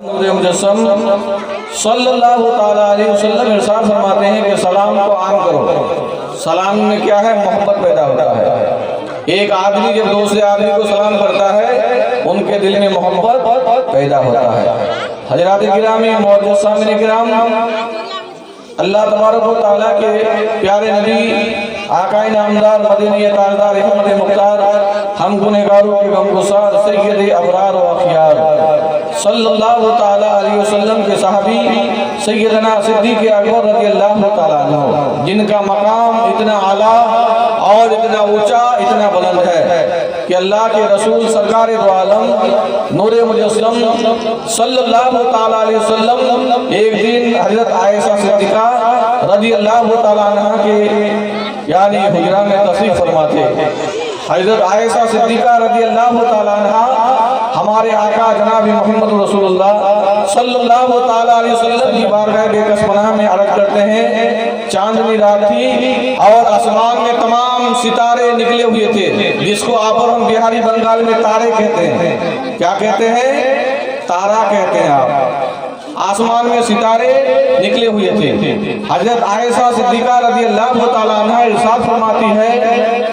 نور مجسم صلی اللہ تعالیٰ علیہ وسلم ارشاد فرماتے ہیں کہ سلام کو عام کرو۔ سلام میں کیا ہے؟ محبت پیدا ہوتا ہے۔ ایک آدمی جب دوسرے آدمی کو سلام کرتا ہے ان کے دل میں محبت پیدا ہوتا ہے۔ حضرات گرامی معزز سامعین کرام، اللہ تبارک و تعالیٰ کے پیارے نبی آقائے نامدار مدینی تاجدار احمد مختار ہم گنہگاروں کے غمگسار سید ابرار و اخیار صلی اللہ تعالیٰ علیہ وسلم کے صحابی سیدنا صدیق اکبر رضی اللہ تعالیٰ عنہ، جن کا مقام اتنا اعلیٰ اور اتنا اونچا اتنا بلند ہے کہ اللہ کے رسول سرکار دو عالم نور مجسم صلی اللہ تعالیٰ علیہ وسلم ایک دن حضرت عائشہ صدیقہ رضی اللہ تعالیٰ عنہ کے یعنی حجرہ میں تشریف فرما تھے۔ حضرت عائشہ صدیقہ رضی اللہ تعالیٰ عنہ ہمارے آقا جناب محمد رسول اللہ صلی اللہ تعالیٰ علیہ وسلم کی بارگاہ بے کس پناہ میں عرض کرتے ہیں، چاندنی رات تھی اور آسمان میں تمام ستارے نکلے ہوئے تھے، جس کو آپ اور ہم بہاری بنگال میں تارے کہتے ہیں۔ کیا کہتے ہیں؟ تارا کہتے ہیں آپ۔ آسمان میں ستارے نکلے ہوئے تھے۔ حضرت عائشہ صدیقہ رضی اللہ تعالیٰ عنہ ارشاد فرماتی ہے،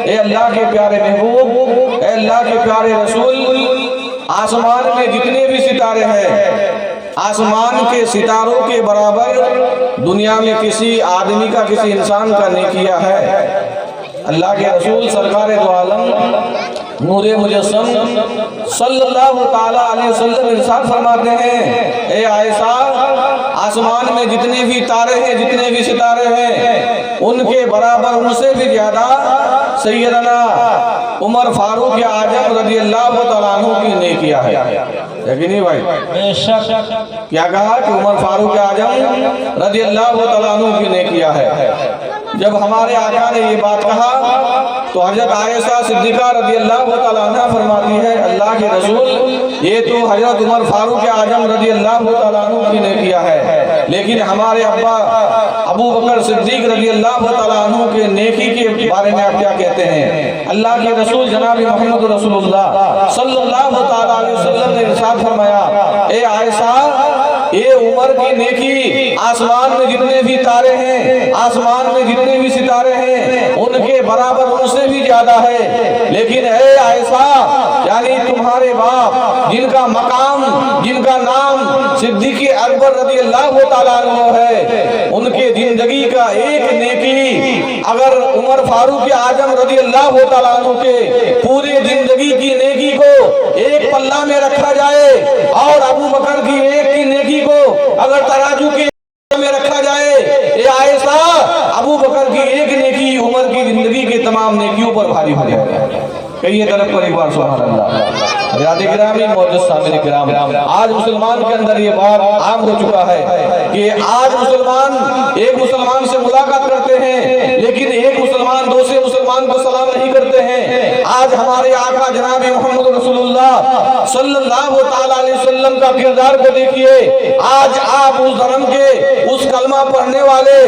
اے اللہ کے پیارے محبوب، اے اللہ کے پیارے رسول، آسمان میں جتنے بھی ستارے ہیں، آسمان کے ستاروں کے برابر دنیا میں کسی آدمی کا کسی انسان کا نہیں کیا ہے۔ اللہ کے رسول سرکار دو عالم نور مجسم صلی اللہ تعالیٰ علیہ وسلم ارشاد فرماتے ہیں، اے عائشہ، آسمان میں جتنے بھی تارے ہیں، جتنے بھی ستارے ہیں، ان کے برابر ان سے بھی زیادہ سیدنا عمر فاروق اعظم رضی اللہ تعالیٰ عنہ کی نے کیا ہے۔ یقینی بھائی، بے شک کیا کہا کہ عمر فاروق اعظم رضی اللہ تعالیٰ عنہ کی نے کیا ہے۔ جب ہمارے آقا نے یہ بات کہا تو حضرت عائشہ صدیقہ رضی اللہ تعالیٰ عنہ فرماتی ہے، اللہ کے رسول، یہ تو حضرت عمر فاروق اعظم رضی اللہ تعالیٰ عنہ کی نے کیا ہے، لیکن ہمارے ابا ابو بکر صدیق رضی اللہ تعالیٰ عنہ کے نیکی کے بارے میں آپ کیا کہتے ہیں؟ اللہ کے رسول جناب محمد رسول اللہ صلی اللہ تعالیٰ علیہ وسلم نے ارشاد فرمایا، اے عائشہ، یہ عمر کی نیکی آسمان میں جتنے بھی تارے ہیں، آسمان میں جتنے بھی ستارے ہیں، ان کے برابر ان سے بھی زیادہ ہے۔ لیکن اے عائشہ، یعنی تمہارے باپ جن کا مقام، جن کا نام صدیق اکبر رضی اللہ تعالیٰ عنہ ہے، ان کے زندگی کا ایک نیکی اگر عمر فاروق اعظم رضی اللہ تعالیٰ عنہ کے پورے زندگی کی نیکی کو ایک پلہ میں رکھا جائے اور ابو بکر کی ایک کی نیکی کو اگر ترازو کے میں رکھا جائے، اے عائشہ، ابو بکر کی ایک نیکی عمر کی زندگی کے تمام نیکیوں پر بھاری ہو جائے گا۔ کہیے طرف پر ایک بار سبحان اللہ۔ حضرات گرامی معزز سامعین کرام، آج مسلمان کے اندر یہ بات عام ہو چکا ہے کہ آج مسلمان ایک مسلمان سے ملاقات کرتے ہیں لیکن ایک مسلمان دوسرے مسلمان کو سلام نہیں کرتے ہیں۔ آج ہمارے آقا جناب محمد رسول اللہ صلی اللہ تعالیٰ علیہ وسلم کا کردار کو دیکھیے۔ آج آپ اس دھرم کے اس کلمہ پڑھنے والے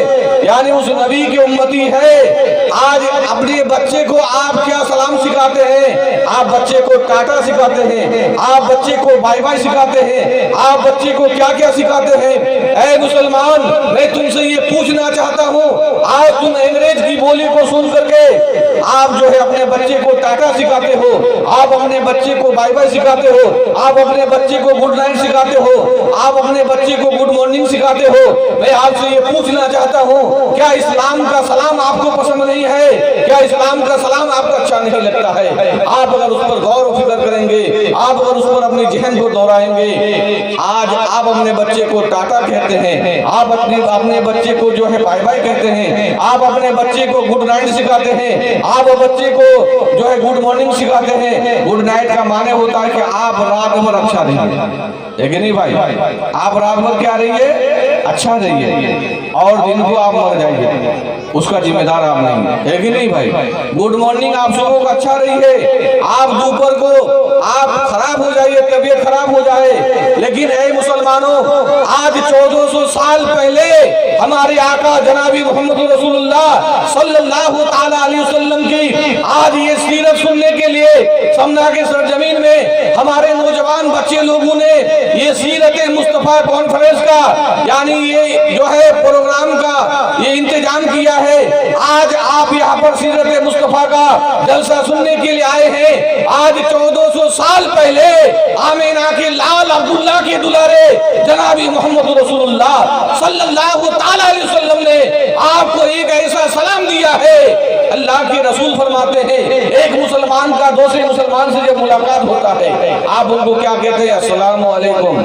یعنی اس نبی کے امتی ہے، آج اپنے بچے کو آپ کیا سلام سکھاتے ہیں؟ آپ بچے کو ٹاٹا سکھاتے ہیں، آپ بچے کو بائی بائی سکھاتے ہیں، آپ بچے کو کیا کیا سکھاتے ہیں؟ اے مسلمان، میں تم سے یہ پوچھنا چاہتا ہوں، آج تم انگریز کی بولی کو سن کر کے آپ جو ہے اپنے بچے کو ٹاٹا سکھاتے ہو، آپ اپنے بچے کو بائی بائی سکھاتے ہو، آپ اپنے بچے کو گڈ نائٹ سکھاتے ہو، آپ اپنے بچے کو گڈ مارننگ سکھاتے ہو۔ میں آپ سے یہ پوچھنا چاہتا ہوں، کیا اسلام کا سلام آپ کو پسند نہیں ہے؟ کیا اسلام کا سلام آپ کو اچھا نہیں لگتا ہے؟ آپ اگر اس پر غور و فکر کریں گے، آپ اگر اس پر اپنی ذہن کو دہرائیں گے، آج آپ اپنے بچے کو ٹاٹا کہتے ہیں، آپ اپنے بچے کو جو ہے بائی بائی کہتے ہیں، آپ اپنے بچے کو گڈ نائٹ سکھاتے ہیں، آپ بچے کو جو ہے گڈ مارننگ سکھاتے ہیں۔ گڈ نائٹ کا معنی ہوتا ہے کہ آپ رات بھر اچھا رہیے، لیکن نہیں بھائی، آپ رات بھر کیا رہیے؟ اچھا رہیے، اور دن کو آپ مر جائیے، اس کا ذمہ دار آپ نہیں ہے، لیکن نہیں بھائی۔ گڈ مارننگ آپ صبح کو اچھا رہیے، آپ دوپہر کو آپ خراب ہو جائیے، طبیعت خراب ہو جائے، لیکن اے مسلمانوں، آج 1400 سال پہلے ہمارے آقا جناب محمد رسول اللہ صلی اللہ تعالیٰ علیہ وسلم کی آج یہ سیرت سننے کے لیے لیے سمنا کے سرزمین میں ہمارے نوجوان بچے لوگوں نے یہ سیرت مصطفیٰ کانفرنس کا یعنی یہ جو ہے پروگرام کا یہ انتظام کیا ہے۔ آج آپ یہاں پر سیرت مصطفیٰ کا جلسہ سننے کے لیے آئے ہیں۔ آج 1400 سال پہلے آمینہ کے لال عبداللہ کے دلارے جناب محمد رسول اللہ صلی اللہ تعالیٰ علیہ وسلم نے آپ کو ایک ایسا سلام دیا ہے۔ اللہ کے رسول فرماتے ہیں ایک مسلمان کا دوسرے مسلمان سے جب ملاقات ہوتا ہے آپ ان کو کیا کہتے ہیں؟ السلام علیکم۔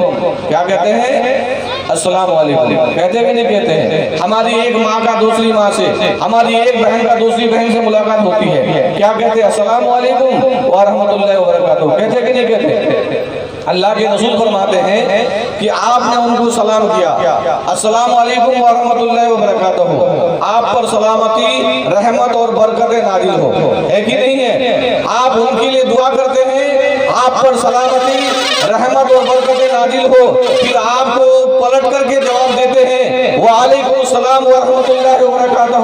کیا کہتے ہیں؟ السلام علیکم کہتے کہ نہیں کہتے ہیں؟ ہماری ایک ماں کا دوسری ماں سے، ہماری ایک بہن کا دوسری بہن سے ملاقات ہوتی ہے، کیا کہتے ہیں؟ السلام علیکم ورحمۃ اللہ وبرکاتہ کہتے کہ نہیں کہتے؟ اللہ کے رسول فرماتے ہیں کہ آپ نے ان کو سلام کیا، السلام علیکم ورحمۃ اللہ وبرکاتہ، آپ پر سلامتی رحمت اور برکت نازل ہو، ہے کہ نہیں ہے؟ آپ ان کے لیے دعا کرتے ہیں آپ پر سلامتی رحمت اور برکت نازل ہو، پھر آپ کو پلٹ کر کے جواب دیتے ہیں وعلیکم السلام ورحمۃ اللہ وبرکاتہ،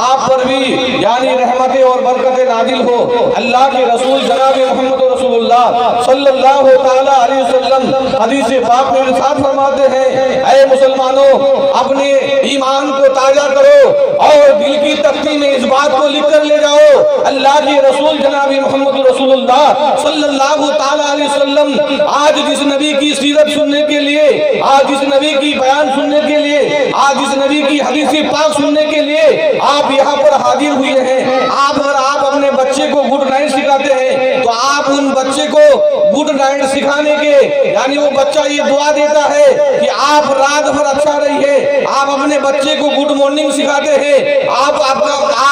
آپ پر بھی یعنی رحمت اور برکت نازل ہو۔ اللہ کے رسول جناب محمد رسول اللہ صلی اللہ تعالیٰ علیہ وسلم حدیث پاک میں ارشاد فرماتے ہیں اے مسلمانوں اپنے ایمان کو تازہ کرو اور دل کی تختی میں اس بات کو لکھ کر لے جاؤ، اللہ کے رسول جناب محمد رسول اللہ صلی اللہ تعالیٰ علیہ وسلم آج جس نبی کی سیرت سننے کے لیے، آج جس نبی کی بیان سننے کے لیے، آج جس نبی کی حدیث پاک سننے کے لیے آپ یہاں پر حاضر ہوئے ہیں، آپ اپنے بچے کو گڈ نائٹ سکھاتے ہیں تو آپ ان بچے کو گڈ نائٹ سکھانے کے یعنی وہ بچہ یہ دعا دیتا ہے کہ آپ رات بھر اچھا رہیے، آپ اپنے بچے کو گڈ مارننگ سکھاتے ہیں، آپ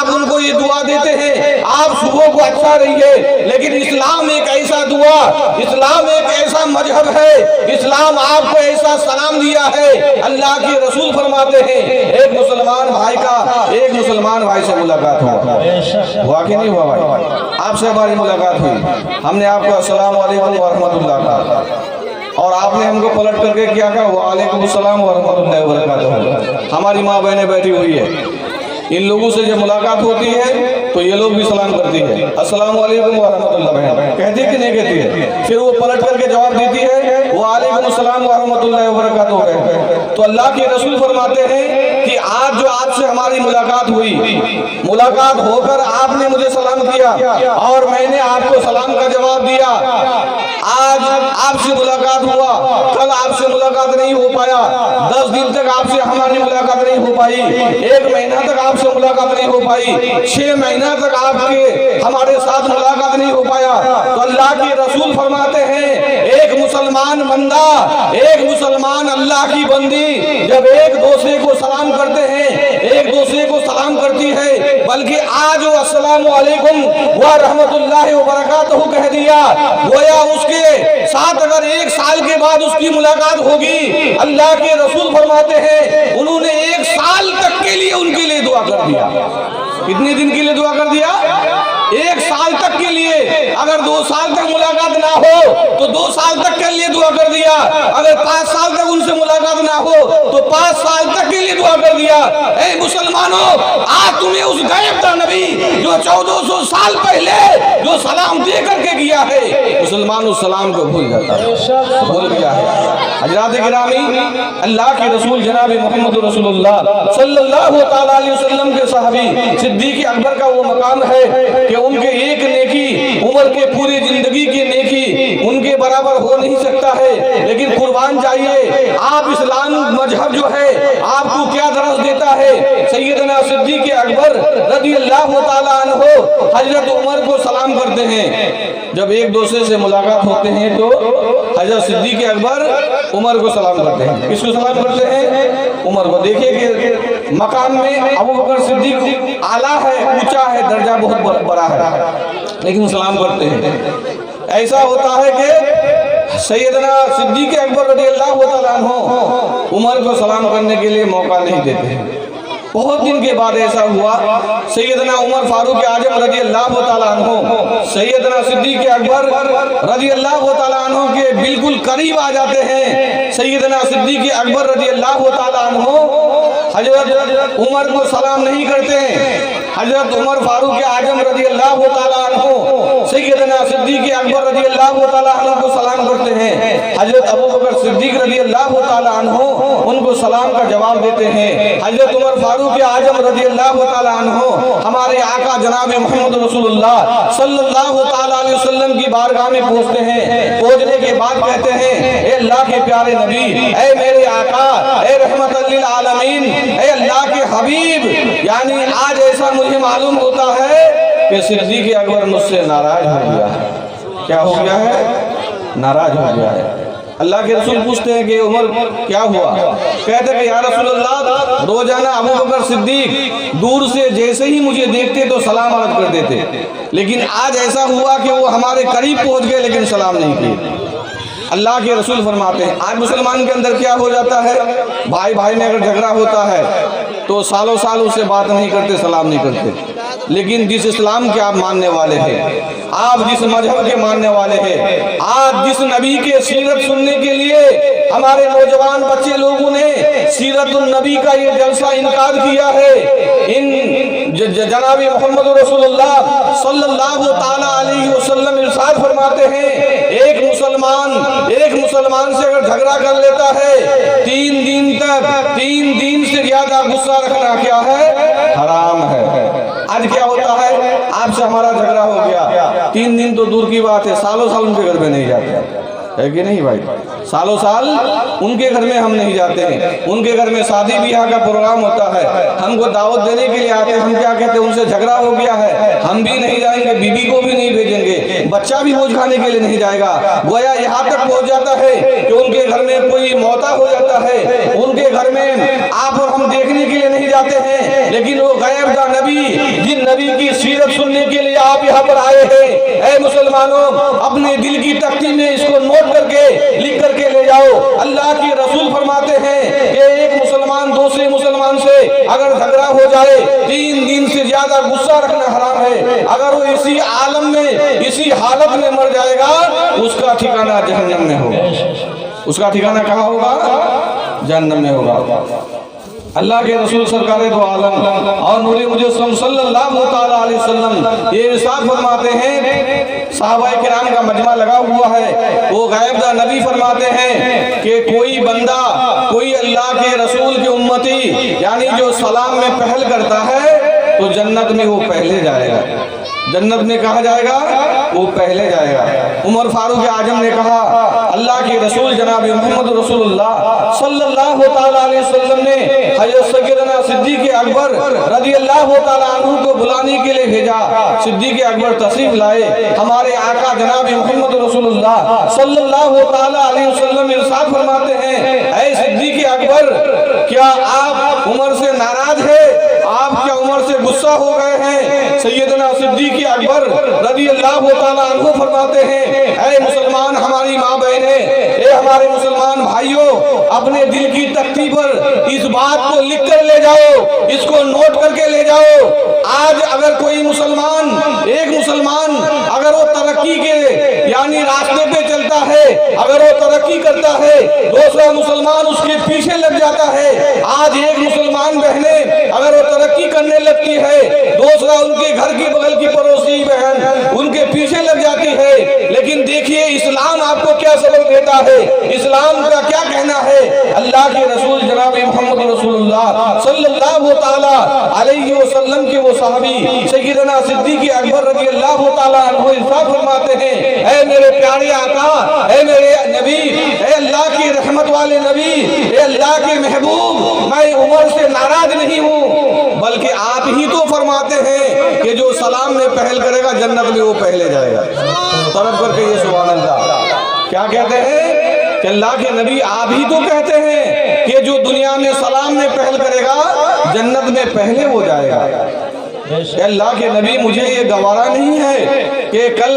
ان کو یہ دعا دیتے ہیں آپ صبح کو اچھا رہیے۔ لیکن اسلام ایک ایسا دعا، اسلام ایک ایسا مذہب ہے، اسلام آپ کو ایسا سلام دیا ہے۔ اللہ کے رسول فرماتے ہیں ایک مسلمان بھائی کا ایک مسلمان بھائی سے ملاقات ہوا کہ نہیں ہوا؟ بھائی آپ سے ہماری ملاقات ہوئی، ہم نے آپ کو السلام علیکم ورحمۃ اللہ کہا اور آپ نے ہم کو پلٹ کر کے کیا کہا وعلیکم السلام ورحمۃ اللہ وبرکاتہ۔ ہماری ماں بہنیں بیٹھی ہوئی ہے، ان لوگوں سے جب ملاقات ہوتی ہے تو یہ لوگ بھی سلام کرتی ہے السلام علیکم ورحمۃ اللہ، بہن کہتی ہے کہ نہیں کہتی ہے؟ پھر وہ پلٹ کر کے جواب دیتی ہے وعلیکم السلام ورحمۃ اللہ وبرکاتہ۔ تو اللہ کے رسول فرماتے ہیں کہ آج جو آپ سے ہماری ملاقات ہوئی، ملاقات ہو کر آپ نے مجھے سلام کیا اور میں نے آپ کو سلام کا جواب دیا، آج آپ سے ملاقات ہوا، کل آپ سے ملاقات نہیں ہو پایا، 10 دن تک آپ سے ہماری ملاقات نہیں ہو پائی، 1 مہینہ تک آپ سے ملاقات نہیں ہو پائی، 6 مہینہ تک آپ کے ہمارے ساتھ ملاقات نہیں ہو پایا، تو اللہ کے رسول فرماتے ہیں ایک مسلمان بندہ، ایک مسلمان اللہ کی بندی جب ایک دوسرے کو سلام کرتے ہیں، ایک دوسرے کو سلام کرتی ہے، بلکہ آج وہ السلام علیکم ورحمۃ اللہ وبرکاتہ کہہ دیا، گویا اس کے ساتھ اگر 1 سال کے بعد اس کی ملاقات ہوگی، اللہ کے رسول فرماتے ہیں انہوں نے 1 سال تک کے لیے ان کے لیے دعا کر دیا۔ کتنے دن کے لیے دعا کر دیا؟ 1 سال تک کے لیے۔ اگر 2 سال تک ملاقات نہ ہو تو 2 سال تک کے لیے دعا کر دیا، اگر 5 سال تک ان سے ملاقات نہ ہو تو 5 سال تک کے لیے دعا کر دیا۔ اے مسلمانوں آج تمہیں اس غیب کا نبی جو 1400 سال پہلے جو سلام دے کر کے گیا ہے، مسلمان اس سلام کو بھول جاتا ہے، بھول گیا ہے۔ حضرات گرامی اللہ کے رسول جناب محمد رسول اللہ صلی اللہ تعالیٰ علیہ وسلم کے صحابی صدیق اکبر کا وہ مقام ہے کہ ان کے ایک نیکی عمر کے پوری زندگی کی نیکی ان کے برابر ہو نہیں سکتا ہے، لیکن قربان جائیے آپ اسلام مذہب جو ہے آپ کو کیا درس دیتا ہے۔ سیدنا صدیق اکبر رضی اللہ تعالیٰ عنہ حضرت عمر کو سلام کرتے ہیں، جب ایک دوسرے سے ملاقات ہوتے ہیں تو حضرت صدیق اکبر عمر کو سلام کرتے ہیں۔ کس کو سلام کرتے ہیں؟ عمر کو۔ دیکھیں کہ مقام میں ابو بکر صدیق اعلیٰ ہے، اونچا ہے، درجہ بہت بڑا ہے، لیکن سلام کرتے ہیں۔ ایسا ہوتا ہے کہ سیدنا صدیق اکبر رضی اللہ تعالیٰ عنہ عمر کو سلام کرنے کے لیے موقع نہیں دیتے ہیں۔ بہت دن کے بعد ایسا ہوا، سیدنا عمر فاروق اعظم رضی اللہ تعالیٰ عنہ سیدنا صدیق اکبر رضی اللہ تعالیٰ عنہ کے بالکل قریب آ جاتے ہیں۔ سیدنا صدیق اکبر رضی اللہ تعالیٰ عنہ حضرت عمر کو سلام نہیں کرتے ہیں، حضرت عمر فاروق اعظم رضی اللہ تعالیٰ عنہ سیدنا صدیق اکبر رضی اللہ تعالیٰ عنہ کو سلام کرتے ہیں، حضرت ابو بکر صدیق رضی اللہ تعالیٰ عنہ ان کو سلام کا جواب دیتے ہیں، حضرت عمر فاروق اعظم رضی اللہ تعالیٰ عنہ ہمارے آقا جناب محمد رسول اللہ صلی اللہ تعالیٰ علیہ وسلم کی بارگاہ میں پہنچتے ہیں، پہنچنے کے بعد کہتے ہیں اے اللہ کے پیارے نبی، اے میرے آقا، اے رحمت للعالمین، اے اللہ کے حبیب، یعنی آج ایسا مجھے معلوم ہوتا ہے کہ صدیق اکبر مجھ سے ناراض ہو گیا ہے۔ کیا ہو گیا ہے؟ ناراض ہو گیا ہے۔ اللہ کے رسول پوچھتے ہیں کہ عمر کیا ہوا؟ کہتے ہیں کہ یا رسول اللہ، روزانہ ابو بکر صدیق دور سے جیسے ہی مجھے دیکھتے تو سلام عرض کر دیتے، لیکن آج ایسا ہوا کہ وہ ہمارے قریب پہنچ گئے لیکن سلام نہیں کیے۔ اللہ کے رسول فرماتے ہیں آج مسلمان کے اندر کیا ہو جاتا ہے، بھائی بھائی میں اگر جھگڑا ہوتا ہے تو سالوں سال اس سے بات نہیں کرتے، سلام نہیں کرتے، لیکن جس اسلام کے آپ ماننے والے ہیں، آپ جس مذہب کے ماننے والے ہیں، آج جس نبی کے سیرت سننے کے لیے ہمارے نوجوان بچے لوگوں نے سیرت النبی کا یہ جلسہ انعقاد کیا ہے، ان جناب محمد رسول اللہ صلی اللہ تعالیٰ علیہ وسلم ارشاد فرماتے ہیں ایک مسلمان سے اگر جھگڑا کر لیتا ہے 3 دن تک 3 دن سے زیادہ غصہ رکھنا کیا ہے؟ حرام ہے۔ آج کیا ہوتا ہے، آپ سے ہمارا جھگڑا ہو گیا، 3 دن تو دور کی بات ہے، سالوں سال ان کے گھر میں نہیں جاتے، ہے کہ نہیں بھائی؟ سالوں سال ان کے گھر میں ہم نہیں جاتے ہیں، ان کے گھر میں شادی بیاہ کا پروگرام ہوتا ہے، ہم کو دعوت دینے کے لیے آتے ہیں، ہم کیا کہتے ہیں ان سے جھگڑا ہو گیا ہے، ہم بھی نہیں جائیں گے، بیوی کو بھی نہیں بھیجیں گے، بچہ بھی بوجھ کھانے کے لیے نہیں جائے گا، گویا یہاں تک پہنچ جاتا ہے کہ ان کے گھر میں کوئی موتا ہو جاتا ہے، ان کے گھر میں آپ اور ہم دیکھنے کے لیے نہیں جاتے ہیں، لیکن وہ غیب دا نبی جن نبی کی سیرت سننے کے لیے آپ یہاں پر آئے ہیں، اے مسلمانوں اپنے دل کی تختی میں اس کو نوٹ کر کے لکھ کر کے لے جاؤ۔ اللہ کی رسول فرماتے ہیں کہ ایک مسلمان دوسرے مسلمان سے اگر جھگڑا ہو جائے 3 دن سے زیادہ غصہ رکھنا حرام ہے، اگر وہ اسی عالم میں اسی حالت میں مر جائے گا اس کا ٹھکانہ جہنم میں ہوگا، اس کا ٹھکانہ کہاں ہوگا؟ جہنم میں ہوگا۔ اللہ کے رسول سرکار دو عالم اور نور مجسم صلی اللہ تعالیٰ علیہ وسلم یہ ارشاد فرماتے ہیں، صحابہ کرام کا مجمع لگا ہوا ہے، وہ غیب دا نبی فرماتے ہیں کہ کوئی بندہ کوئی اللہ کے رسول کی امتی یعنی جو سلام میں پہل کرتا ہے تو جنت میں وہ پہلے جائے گا، جنت میں کہا جائے گا وہ پہلے جائے گا۔ عمر فاروق اعظم نے کہا اللہ کے رسول جناب محمد رسول اللہ صلی اللہ تعالیٰ علیہ وسلم نے حضرت سیدنا صدیق اکبر رضی اللہ تعالیٰ عنہ کو بلانے کے لیے بھیجا، صدیق اکبر تشریف لائے، ہمارے آقا جناب محمد رسول اللہ صلی اللہ تعالیٰ علیہ وسلم ارشاد فرماتے ہیں اے صدیق اکبر کیا آپ عمر سے ناراض ہیں؟ آپ کیا عمر سے غصہ ہو گئے ہیں؟ سیدنا صدیق اکبر رضی اللہ تعالیٰ عنہ فرماتے ہیں اے مسلمان ہماری ماں بہنیں، اے ہمارے مسلمان بھائیوں، اپنے دل کی تختی پر اس بات کو لکھ کر لے جاؤ، اس کو نوٹ کر کے لے جاؤ۔ آج اگر کوئی مسلمان ایک مسلمان اگر وہ ترقی کے یعنی راستے پہ چلتا ہے، اگر وہ ترقی کرتا ہے دوسرا مسلمان اس کے پیچھے لگ جاتا ہے، آج ایک مسلمان بہنیں اگر وہ ترقی کرنے لگتی ہے دوسرا ان کے گھر کی بغل کی پڑوسی بہن ان کے پیچھے لگ جاتی ہے، لیکن دیکھیے اسلام آپ کو کیا سبق دیتا ہے، اسلام کا کیا کہنا ہے۔ اللہ کے رسول جناب محمد رسول اللہ صلی اللہ تعالیٰ علیہ وسلم کے وہ صحابی سیدنا صدیق اکبر رضی اللہ تعالیٰ عنہ ارشاد فرماتے ہیں اے میرے پیارے آقا، اے میرے نبی، اے اللہ کی رحمت والے نبی، اے اللہ کے محبوب، میں عمر سے ناراض نہیں ہوں، بلکہ آپ ہی تو فرماتے ہیں کہ جو سلام میں پہل کرے گا جنت میں وہ پہلے جائے گا۔ طرف کر کے یہ سبحان اللہ کیا کہتے ہیں کہ اللہ کے نبی آپ ہی تو کہتے ہیں کہ جو دنیا میں سلام میں پہل کرے گا جنت میں پہلے ہو جائے گا۔ کہ اللہ کے نبی مجھے یہ گوارا نہیں ہے کہ کل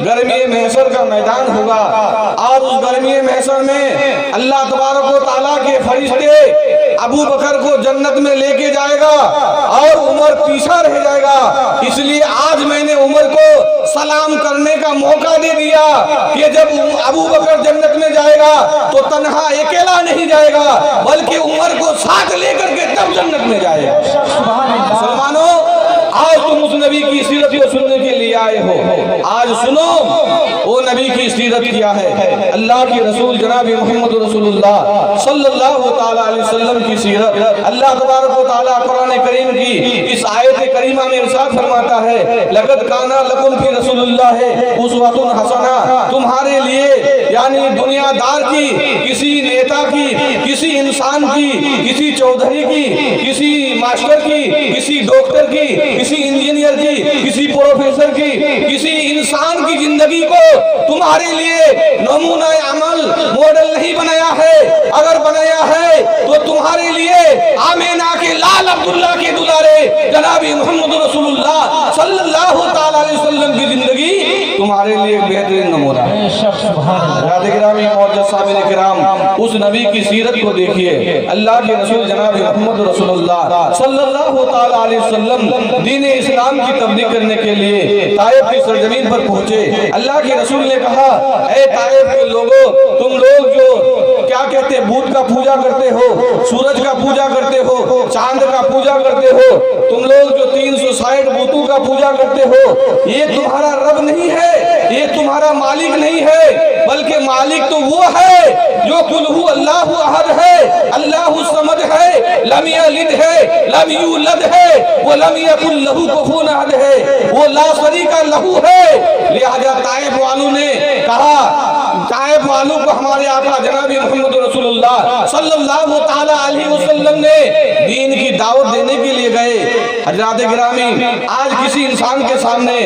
گرمی محشر کا میدان ہوگا اور اس گرمی محشر میں اللہ تبارک و تعالیٰ کے فرشتے ابو بکر کو جنت میں لے کے جائے گا اور عمر پیچھا رہ جائے گا، اس لیے آج میں نے عمر کو سلام کرنے کا موقع دے دیا کہ جب ابو بکر جنت میں جائے گا تو تنہا اکیلا نہیں جائے گا بلکہ عمر کو ساتھ لے کر کے تب جنت میں جائے گا۔ مسلمانوں آئے ہو، آج سنو وہ نبی کی سیرت کیا ہے، اللہ کی رسول جناب محمد رسول اللہ صلی اللہ تعالیٰ علیہ وسلم کی سیرت۔ اللہ تبارک و تعالیٰ قرآن کریم کی اس آیت کریمہ میں ارشاد فرماتا ہے لَقَدْ كَانَ لَكُمْ فِي رَسُولِ اللَّهِ أُسْوَةٌ حَسَنَةٌ، تمہارے لیے یعنی دنیا دار کی، کسی نیتا کی، کسی انسان کی، کسی چودھری کی، کسی ماسٹر کی، کسی ڈاکٹر کی، کسی انجینئر کی، کسی پروفیسر کی، کسی انسان کی زندگی کو تمہارے لیے نمونہ عمل ماڈل نہیں بنایا ہے، اگر بنایا ہے تو تمہارے لیے آمینہ کے لال عبداللہ کے دلارے جناب محمد رسول اللہ صلی اللہ تعالیٰ علیہ وسلم کی زندگی تمہارے لیے بہترین نمونہ ہے۔ حضرات گرامی معزز سامعین کرام، اس نبی کی سیرت کو دیکھیے، اللہ کے رسول جناب محمد رسول اللہ صلی اللہ تعالیٰ علیہ وسلم دین اسلام کی تبلیغ کرنے کے لیے طائف کی سرزمین پر پہنچے۔ اللہ کے رسول نے کہا اے طائف کے لوگوں، تم لوگ جو کیا کہتے بت کا پوجا کرتے ہو، سورج کا پوجا کرتے ہو، چاند کا پوجا کرتے ہو، تم لوگ جو 360 بتوں کا پوجا کرتے ہو، یہ تمہارا رب نہیں ہے، یہ تمہارا مالک نہیں ہے، بلکہ مالک تو وہ ہے جو قل هو اللہ احد ہے، اللہ الصمد ہے، لم یلد ہے، لم یولد ہے، ولم یکن لہ کفوا احد ہے، وہ لا شریک لہ ہے۔ لہذا طائف والوں نے کہا، طائف والوں کو ہمارے آقا جناب محمد رسول اللہ صلی اللہ تعالیٰ علیہ وسلم نے دین کی دعوت دینے کے لیے گئے۔ حضرات گرامی، آج کسی انسان کے سامنے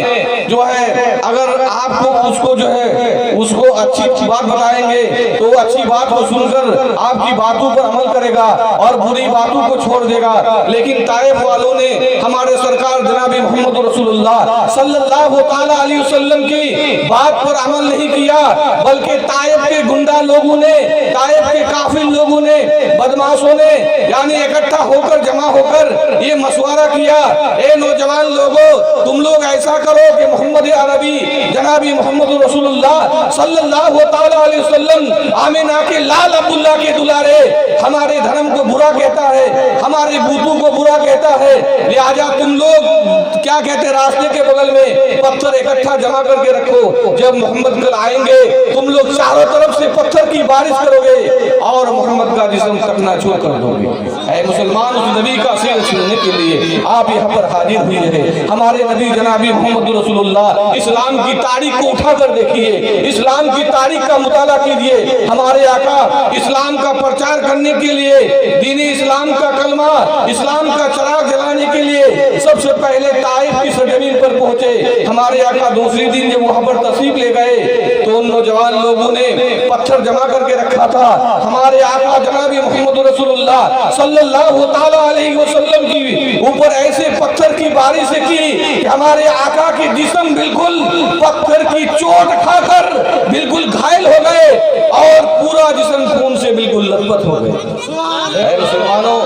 جو ہے اگر آپ کو اس کو جو ہے اس کو اچھی بات بتائیں گے تو وہ اچھی بات کو سن کر آپ کی باتوں پر عمل کرے گا اور بری باتوں کو چھوڑ دے گا، لیکن طائف والوں نے ہمارے سرکار جناب محمد رسول اللہ صلی اللہ تعالیٰ علیہ وسلم کی بات پر عمل نہیں کیا، بلکہ طائف کے گنڈا لوگوں نے، طائف کے کافر لوگوں نے، بدماشوں نے یعنی اکٹھا ہو کر جمع ہو کر یہ مشورہ کیا، اے نوجوان لوگوں، تم لوگ ایسا کرو کہ محمد عربی جناب محمد رسول اللہ صلی اللہ تعالیٰ علیہ وسلم آمینہ کے لال عبداللہ کے دلارے ہمارے دھرم کو برا کہتا ہے، ہمارے بتوں کو برا کہتا ہے، لہذا تم لوگ کیا کہتے راستے کے بغل میں پتھر اکٹھا جمع کر کے رکھو، جب محمد کل آئیں گے تم لوگ چاروں طرف سے پتھر کی بارش کرو گے اور محمد کا جسم چکنا چور کر دو گے۔ اے مسلمان، اس نبی کا سیرت سننے کے لیے آپ یہاں پر حاضر ہوئے ہیں۔ ہمارے نبی جناب محمد رسول اللہ اسلام کی تاریخ کو اٹھا کر دیکھیے، اسلام کی تاریخ کا مطالعہ کیجئے۔ ہمارے آقا اسلام کا پرچار کرنے کے لیے، دین اسلام کا کلمہ، اسلام کا چراغ جلانے کے لیے سب سے پہلے طائف کی سرزمین پر پہنچے۔ ہمارے آقا دوسری دن جب وہاں پر تشریف لے گئے تو ان نوجوان لوگوں نے پتھر جمع کر کے رکھا تھا۔ ہمارے آقا جناب محمد رسول اللہ صلی اللہ تعالیٰ علیہ وسلم کی اوپر ایسے پتھر کی بارش کی کہ ہمارے آقا کی جسم بالکل پتھر کی چوٹ کھا کر بالکل گھائل ہو گئے اور پورا جسم خون سے بالکل لطپت ہو گئے۔ اے مسلمانوں،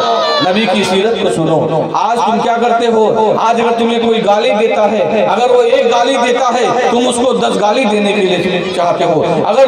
نبی کی سیرت کو سنو۔ آج تم کیا کرتے ہو؟ آج اگر تمہیں کوئی گالی دیتا ہے، اگر وہ ایک گالی دیتا ہے تم اس کو 10 گالی دینے کے لیے چاہتے ہو، اگر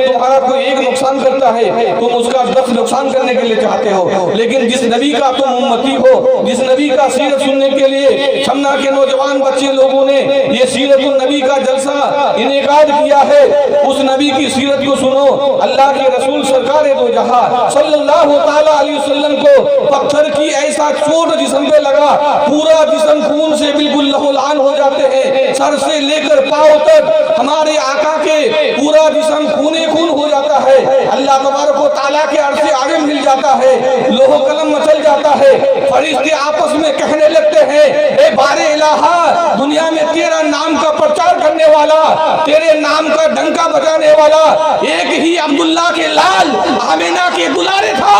تمہارا کوئی ایک نقصان کرتا ہے تم اس کا 10 نقصان کرنے کے لیے چاہتے ہو، لیکن جس نبی کا تم امتی ہو، جس نبی کا سیرت سننے کے لیے چھمنا کے نوجوان بچے لوگوں نے یہ سیرت النبی کا جلسہ انعقاد کیا ہے، اس نبی کی سیرت کو سنو۔ اللہ کے رسول سرکار دو جہاں صلی اللہ تعالیٰ علیہ وسلم کو پتھر کی ایسا چوٹ جسم پہ لگا، پورا جسم خون سے بالکل لہولان ہو جاتے ہیں، سر سے لے کر پاؤں تک ہمارے آقا کے پورا جسم خونے خون ہو جاتا ہے۔ اللہ تبارک و تعالیٰ کے عرش آگے مل جاتا ہے، لوح قلم مچل جاتا ہے، فرشتے آپس میں کہنے لگتے ہیں اے بار الہ، دنیا میں تیرا نام کا پرچار کرنے والا، تیرے نام کا ڈنکا بجانے والا ایک ہی عبداللہ کے لال آمینہ کے دلارے تھا،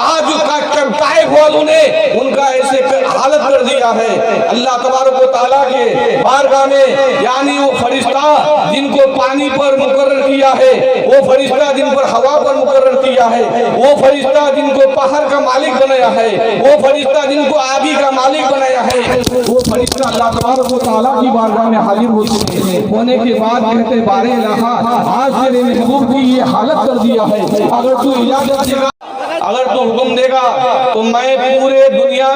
آج طائف والوں نے ان کا ایسے حالت کر دیا ہے۔ اللہ تبارک و تعالیٰ کے بارگاہ میں یعنی وہ فرشتہ جن کو پانی پر مقرر کیا ہے، وہ فرشتہ جن پر ہوا پر مقرر کیا ہے، وہ فرشتہ جن کو پہاڑ کا مالک بنایا ہے، وہ فرشتہ جن کو آگی کا مالک بنایا ہے، وہ فرشتہ اللہ تبارک و تعالیٰ کی بارگاہ میں حاضر ہونے کے بعد کہتے بار الہ، آج تیرے محبوب کی یہ حالت کر دیا ہے، اگر تو اجازت دے گا، اگر تو حکم دے گا تو میں پورے دنیا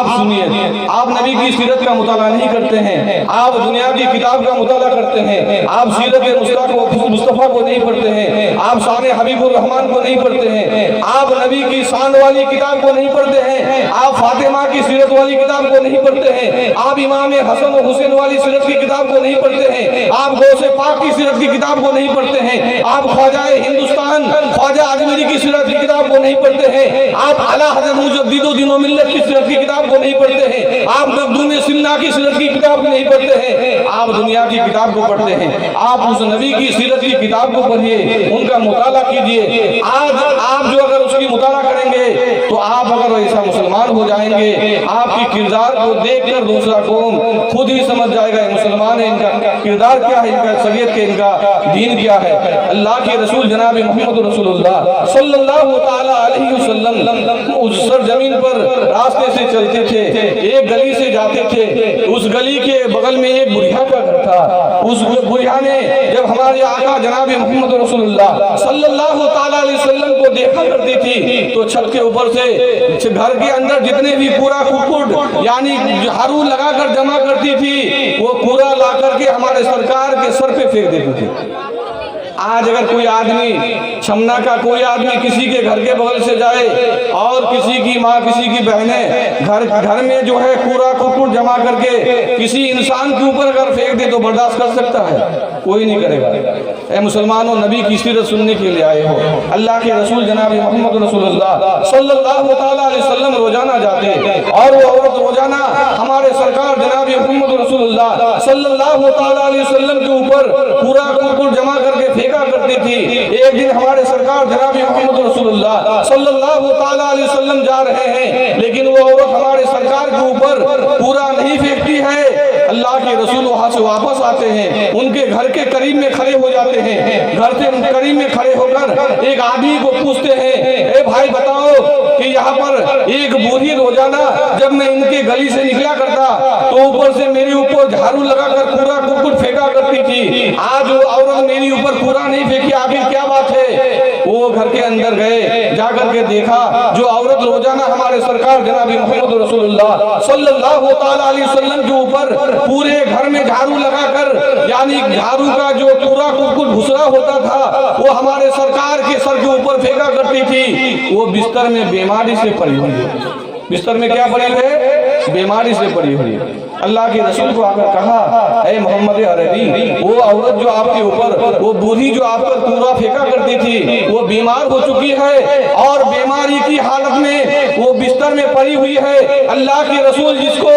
آپ سنیے، آپ نبی کی سیرت کا مطالعہ نہیں کرتے ہیں، آپ دنیا کی کتاب کا مطالعہ کرتے ہیں، آپ سیرت مصطفیٰ کو نہیں پڑھتے ہیں، آپ شان حبیب الرحمان کو نہیں پڑھتے ہیں، آپ نبی کی شان والی کتاب کو نہیں پڑھتے ہیں، آپ فاطمہ کی سیرت والی کتاب کو نہیں پڑھتے ہیں، آپ امام حسن و حسین والی سیرت کی کتاب کو نہیں پڑھتے ہیں، آپ غوث پاک کی سیرت کی کتاب کو نہیں پڑھتے ہیں، آپ خواجہ ہندوستان خواجہ اجمیری کی سیرت کی کتاب کو نہیں پڑھتے ہیں، آپ اعلیٰ حضرت مجدد و دین و ملت کی سیرت کی کتاب کو نہیں پڑھتے ہیں، آپ مخدوم سنہ کی سیرت کی کتاب کو نہیں پڑھتے ہیں، آپ دنیا کی کتاب کو پڑھتے ہیں۔ آپ اس نبی کی سیرت کی کتاب کو پڑھیے، ان کا مطالعہ کیجئے۔ آج آپ جو اگر اس کی مطالعہ کریں گے تو آپ اگر ایسا مسلمان ہو جائیں گے، آپ کی کردار کو دیکھ کر دوسرا قوم خود ہی سمجھ جائے گا یہ مسلمان ہے، ان کا کردار کیا ہے، ان کا شریعت کے، ان کا دین کیا ہے۔ اللہ کے رسول جناب محمد رسول اللہ صلی اللہ تعالی علیہ وسلم اس سرزمین پر راستے سے چلتے تھے، ایک گلی سے جاتے تھے، اس گلی کے بغل میں ایک بڑھیا کا گھر تھا۔ اس بڑھیا نے جب ہمارے آقا جناب محمد رسول اللہ صلی اللہ تعالی علیہ وسلم کو دیکھا کرتی تھی تو چھت کے اوپر سے گھر کے اندر جتنے بھی کوڑا کرکٹ یعنی جھاڑو لگا کر جمع کرتی تھی، وہ کوڑا لا کر کے ہمارے سرکار کے سر پہ پھینک دیتی تھی۔ آج اگر کوئی آدمی چھمنا کا کوئی آدمی کسی کے گھر کے بغل سے جائے اور کسی کی ماں کسی کی بہنیں گھر میں جو ہے کوڑا کرکٹ جمع کر کے کسی انسان کے اوپر اگر پھینک دے تو برداشت کر سکتا ہے؟ کوئی نہیں کرے گا۔ اے مسلمانوں، نبی کی سیرت سننے کے لیے آئے ہو، اللہ کے رسول جناب محمد رسول اللہ صلی اللہ تعالی علیہ وسلم روزانہ جاتے اور وہ عورت روزانہ ہمارے سرکار جناب محمد رسول اللہ صلی اللہ تعالی علیہ وسلم کے اوپر کوڑا کرکٹ جمع کر کے پھینکا کرتی تھی۔ ایک دن ہمارے سرکار جناب محمد رسول اللہ صلی اللہ تعالی علیہ وسلم جا رہے ہیں، لیکن وہ عورت ہمارے سرکار کے اوپر کوڑا نہیں پھینکتی ہے۔ اللہ کے رسول وہاں سے واپس آتے ہیں، ان کے گھر کے قریب میں کھڑے ہو جاتے ہیں، گھر کے قریب میں کھڑے ہو کر ایک آدمی کو پوچھتے ہیں، اے بھائی بتاؤ کہ یہاں پر ایک بوڑھی روزانہ جب میں ان کے گلی سے نکلا کرتا تو اوپر سے میرے اوپر جھاڑو لگا کر کوڑا کرکٹ پھینکا کرتی تھی، آج وہ عورت میری اوپر کوڑا نہیں پھینکی، آخر کیا بات ہے؟ وہ گھر کے اندر گئے، جا کر کے دیکھا جو عورت روزانہ ہمارے سرکار جناب محمد رسول اللہ صلی اللہ تعالی علیہ وسلم کے اوپر پورے گھر میں جھاڑو لگا کر یعنی جھاڑو کا جو کوڑا کرکٹ گھسرا ہوتا تھا وہ ہمارے سرکار کے سر کے اوپر پھینکا کرتی تھی، وہ بستر میں بیماری سے پڑی ہوئی ہے۔ بستر میں کیا پڑی ہوئی ہے؟ بیماری سے پڑی ہوئی ہے۔ اللہ کے رسول کو آ کر کہا، اے محمد عربی، وہ عورت جو آپ کے اوپر، وہ بوڑھی جو آپ پر کوڑا پھینکا کرتی تھی وہ بیمار ہو چکی ہے اور بیماری کی حالت میں وہ بستر میں پڑی ہوئی ہے۔ اللہ کے رسول جس کو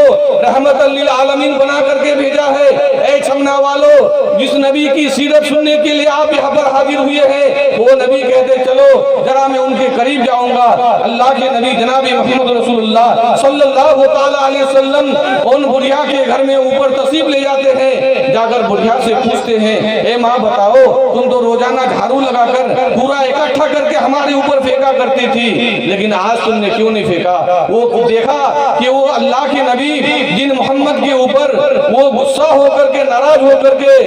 رحمت للعالمین بنا کر کے بھیجا ہے، اے چھمنا والو، جس نبی کی سیرت سننے کے لیے آپ یہاں پر حاضر ہوئے ہیں، وہ نبی کہتے چلو ذرا میں ان کے قریب جاؤں گا۔ اللہ کے نبی جناب محمد رسول اللہ صلی اللہ تعالی علیہ وسلم ان بڑھیا کے گھر میں اوپر تشریف لے جاتے ہیں، جا کر بڑھیا سے پوچھتے ہیں، اے ماں بتاؤ، تم تو روزانہ جھاڑو لگا کر پورا اکٹھا کر کے ہمارے اوپر پھینکا کرتی تھی، لیکن آج تم نے کیوں نہیں پھینکا؟ وہ دیکھا کہ وہ اللہ کے نبی جن محمد کے اوپر وہ غصہ ہو کر کے، ناراض ہو کر کے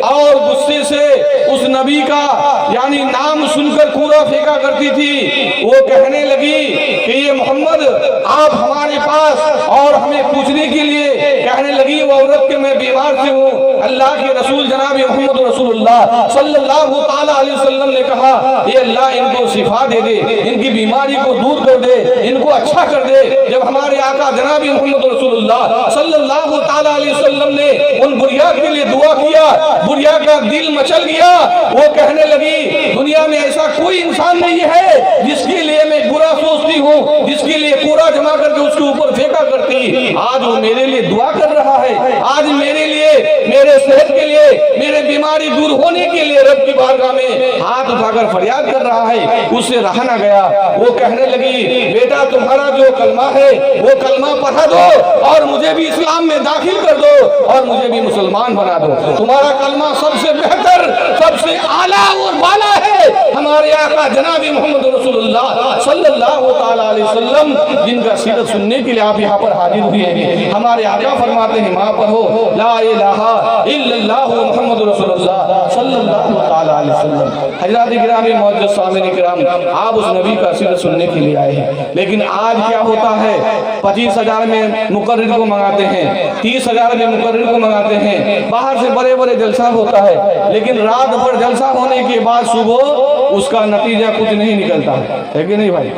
اور غصے سے اس نبی کا یعنی نام سن کر کوڑا پھینکا کرتی تھی، وہ کہنے لگی کہ یہ محمد آپ ہمارے پاس اور ہمیں پوچھنے کے لیے کہنے لگی وہ عورت کہ میں بیمار سے ہوں۔ اللہ کے رسول جناب محمد رسول اللہ صلی اللہ تعالی علیہ وسلم نے کہا، اے اللہ ان کو شفا دے دے، ان کی بیماری کو دور کر دے، ان کو اچھا کر دے۔ جب ہمارے آقا جناب محمد رسول اللہ صلی اللہ تعالی علیہ وسلم نے ان بڑھیا کے لیے دعا کیا، بڑھیا کا دل مچل گیا، وہ کہنے لگی دنیا میں ایسا کوئی انسان نہیں ہے جس کے لیے میں برا سوچتی ہوں، جس کے لیے کوڑا جمع کر کے اس کے اوپر پھینکا کرتی، آج وہ میرے لیے دعا کر رہا ہے، آج میرے لیے، میرے صحت کے لیے، میرے بیماری دور ہونے کے لیے رب کی بارگاہ میں ہاتھ اٹھا کر فریاد کر رہا ہے۔ اس سے رہا نہ گیا، وہ کہنے لگی بیٹا تمہارا جو کلمہ ہے وہ کلمہ پڑھا دو اور مجھے بھی اسلام میں داخل کر دو اور مجھے بھی مسلمان بنا دو۔ تمہارا کلمہ سب سے بہتر، سب سے اعلیٰ اور بالا ہے۔ ہمارے آقا جناب محمد رسول اللہ صلی اللہ تعالی علیہ وسلم جن کا سیرت سننے کے لیے آپ یہاں پر حاضر ہوئے ہیں، ہمارے آقا فرماتے ہیں ماں پڑھو لا الہ الہ الا اللہ محمد رسول اللہ صلی اللہ تعالیٰ علیہ وسلم۔ حضرات گرامی معزز سامعین کرام، آپ اس نبی کا سیرت سننے کے لیے آئے ہیں، لیکن آج کیا ہوتا ہے 25,000 میں مقرر کو منگاتے ہیں، 30,000 میں مقرر کو منگاتے ہیں، باہر سے بڑے بڑے جلسہ ہوتا ہے، لیکن رات بھر جلسہ ہونے کے بعد صبح اس کا نتیجہ کچھ نہیں نکلتا ہے کہ نہیں بھائی؟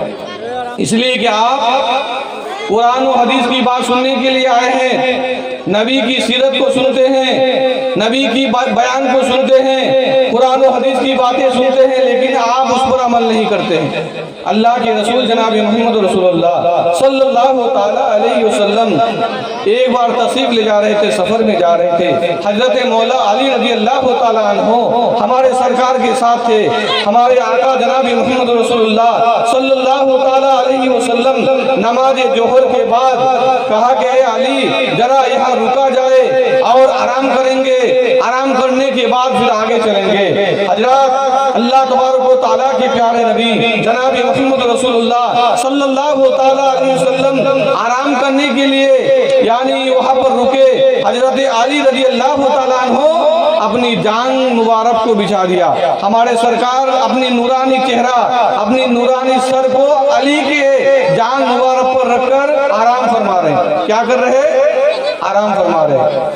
اس لیے کہ آپ قرآن و حدیث کی بات سننے کے لیے آئے ہیں، نبی کی سیرت کو سنتے ہیں، نبی کی بیان کو سنتے ہیں، قرآن و حدیث کی باتیں سنتے ہیں، لیکن آپ اس پر عمل نہیں کرتے ہیں۔ اللہ کے رسول جناب محمد رسول اللہ صلی اللہ تعالیٰ علیہ وسلم ایک بار تشریف لے جا رہے تھے، سفر میں جا رہے تھے، حضرت مولا علی رضی اللہ تعالیٰ عنہ ہمارے سرکار کے ساتھ تھے۔ ہمارے آقا جناب محمد رسول اللہ صلی اللہ تعالیٰ علیہ وسلم نماز ظہر کے بعد کہا کہ اے علی ذرا یہاں رکا جائے اور آرام کریں گے، آرام کرنے کے بعد پھر آگے چلیں گے۔ حضرات اللہ تبارک و تعالیٰ کے پیارے نبی جناب محمد رسول اللہ صلی اللہ تعالیٰ علیہ وسلم آرام کرنے کے لیے یعنی وہاں پر رکے۔ حضرت علی رضی اللہ تعالیٰ عنہ اپنی جان مبارک کو بچھا دیا۔ ہمارے سرکار اپنی نورانی چہرہ، اپنی نورانی سر کو علی کے جان مبارک پر رکھ کر آرام فرما رہے ہیں۔ کیا کر رہے ہیں؟ آرام فرما رہے ہیں۔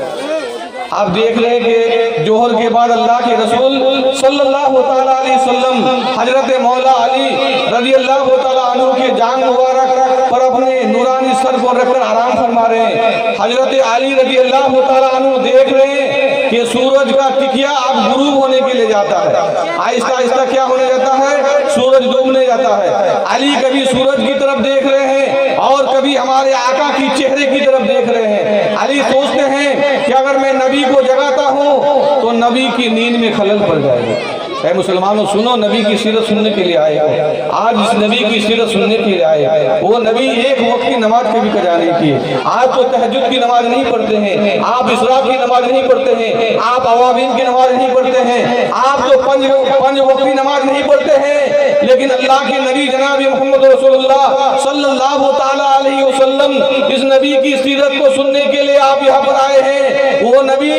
آپ دیکھ رہے ہیں کہ جوہر کے بعد اللہ کے رسول صلی اللہ تعالیٰ علیہ وسلم حضرت مولا علی رضی اللہ تعالیٰ عنہ کے جان مبارک پر اپنے نورانی سر کو رکھ کر آرام فرما رہے ہیں۔ حضرت علی رضی اللہ تعالیٰ عنہ دیکھ رہے ہیں کہ سورج کا ٹکیا اب غروب ہونے کے لیے جاتا ہے، آہستہ آہستہ کیا ہونے جاتا ہے؟ سورج ڈوبنے جاتا ہے۔ علی کبھی سورج کی طرف دیکھ رہے ہیں اور کبھی ہمارے آقا کی چہرے کی طرف دیکھ رہے ہیں۔ علی سوچتے ہیں کہ اگر میں نبی کو جگاتا ہوں تو نبی کی نیند میں خلل پڑ جائے گا۔ اے مسلمانوں سنو، نبی کی سیرت سننے کے لیے آئے ہو، آج اس نبی کی سیرت سننے کے لیے آئے۔ وہ نبی ایک وقت کی نماز کبھی قضا نہیں کی۔ آپ تو تہجد کی نماز نہیں پڑھتے ہیں، آپ اسراء کی نماز نہیں پڑھتے ہیں، آپ اوابین کی نماز نہیں پڑھتے ہیں، آپ تو پنج وقت کی نماز نہیں پڑھتے ہیں، لیکن اللہ کے نبی جناب محمد رسول اللہ صلی اللہ تعالیٰ علیہ وسلم اس نبی کی سیرت کو سننے کے لیے آپ یہاں پر آئے ہیں۔ وہ نبی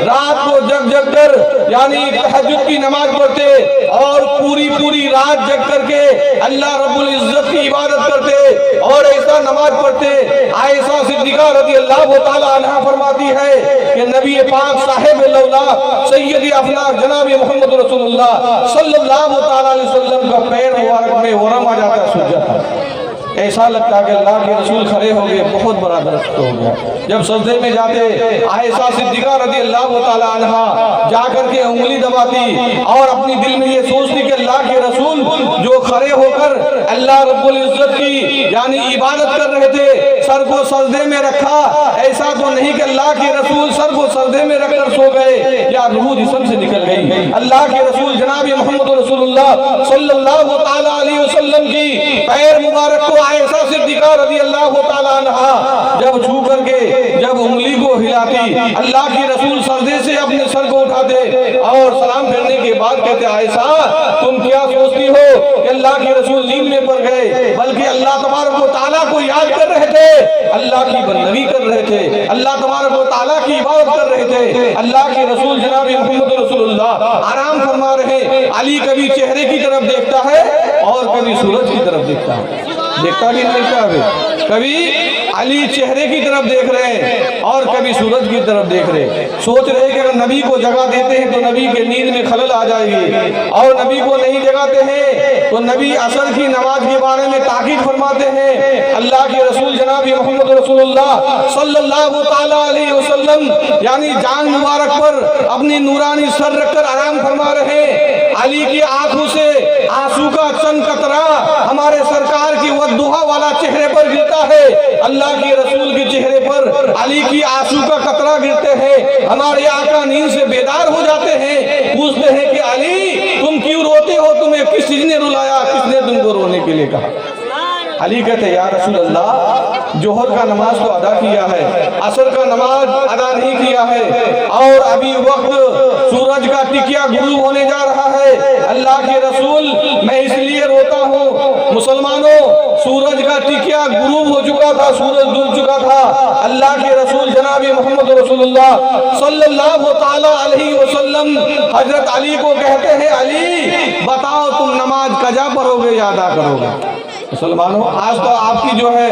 رات کو جگ جگ کر یعنی تہجد کی نماز پڑھتے اور پوری رات جگ کر کے اللہ رب العزت کی عبادت کرتے اور ایسا نماز پڑھتے۔ عائشہ صدیقہ رضی اللہ تعالیٰ عنہ فرماتی ہے کہ نبی پاک صاحب اللہ سید افلاک جناب محمد رسول اللہ صلی اللہ تعالیٰ علیہ وسلم کا پیر مبارک میں ورم آ جاتا ہے، سجدہ تھا۔ ایسا لگتا کہ اللہ کے رسول کھڑے ہو گئے، بہت بڑا درخت ہو گیا۔ جب سجدے میں جاتے عائشہ صدیقہ رضی اللہ تعالیٰ عنہ جا کر کے انگلی دباتی اور اپنی دل میں یہ سوچتی کہ اللہ کے رسول جو کھڑے ہو کر اللہ رب العزت کی یعنی عبادت کر رہے تھے، سر کو سجدے میں رکھا، ایسا تو نہیں کہ اللہ کے رسول سر کو سجدے میں رکھ کر سو گئے یا روح جسم سے نکل گئی۔ اللہ کے رسول جناب محمد رسول اللہ صلی اللہ تعالیٰ علیہ وسلم کی پیر مبارک کو عائشہ صدیقہ رضی اللہ تعالیٰ عنہ جب چھو کر کے جب انگلی کو ہلاتی، اللہ کے رسول سجدے سے اپنے سر کو اٹھاتے اور سلام پھیرنے کے بعد کہتے عائشہ تم کیا سوچتی ہو کہ اللہ کے رسول نیند میں پڑ گئے، بلکہ اللہ تبارک و تعالیٰ کو یاد کر رہے تھے، اللہ کی بندگی کر رہے تھے، اللہ تبارک و تعالیٰ کی عبادت کر رہے تھے۔ اللہ کے رسول جناب محمد رسول اللہ آرام فرما رہے۔ علی کبھی چہرے کی طرف دیکھتا ہے اور کبھی سورج کی طرف دیکھتا ہے، دیکھتا کہ نہیں دیکھتا ہے؟ کبھی علی چہرے کی طرف دیکھ رہے ہیں اور کبھی سورج کی طرف دیکھ رہے، سوچ رہے کہ اگر نبی کو جگہ دیتے ہیں تو نبی کے نیند میں خلل آ جائے گی، اور نبی کو نہیں جگاتے ہیں تو نبی عصر کی نماز کے بارے میں تاکید فرماتے ہیں۔ اللہ کے رسول جناب محمد رسول اللہ صلی اللہ تعالیٰ علیہ وسلم یعنی جان مبارک پر اپنی نورانی سر رکھ کر آرام فرما رہے۔ علی کی آنکھوں سے آنسو کا چند قطرہ ہمارے سرکار کی والضحیٰ والا چہرے پر گرتا ہے، اللہ کے رسول کے چہرے پر علی کی آنسو کا قطرہ گرتے ہیں۔ ہمارے آقا نیند سے بیدار ہو جاتے ہیں، پوچھتے ہیں کہ علی تم کیوں روتے ہو، تمہیں کس چیز نے رلایا، کس نے تم کو رونے کے لیے کہا؟ علی کہتے یا رسول اللہ جوہر کا نماز تو ادا کیا ہے، عصر کا نماز ادا نہیں کیا ہے، اور ابھی وقت سورج کا ٹکیا غروب ہونے جا رہا ہے۔ اللہ کے رسول میں اس لیے روتا ہوں، مسلمانوں سورج کا ٹکیا غروب ہو چکا تھا، سورج ڈوب چکا تھا، اللہ کے رسول جناب محمد رسول اللہ صلی اللہ تعالی علیہ وسلم حضرت علی کو کہتے ہیں علی بتاؤ تم نماز قضا پڑھو گے یا ادا کرو گے؟ مسلمانوں آج تو آپ کی جو ہے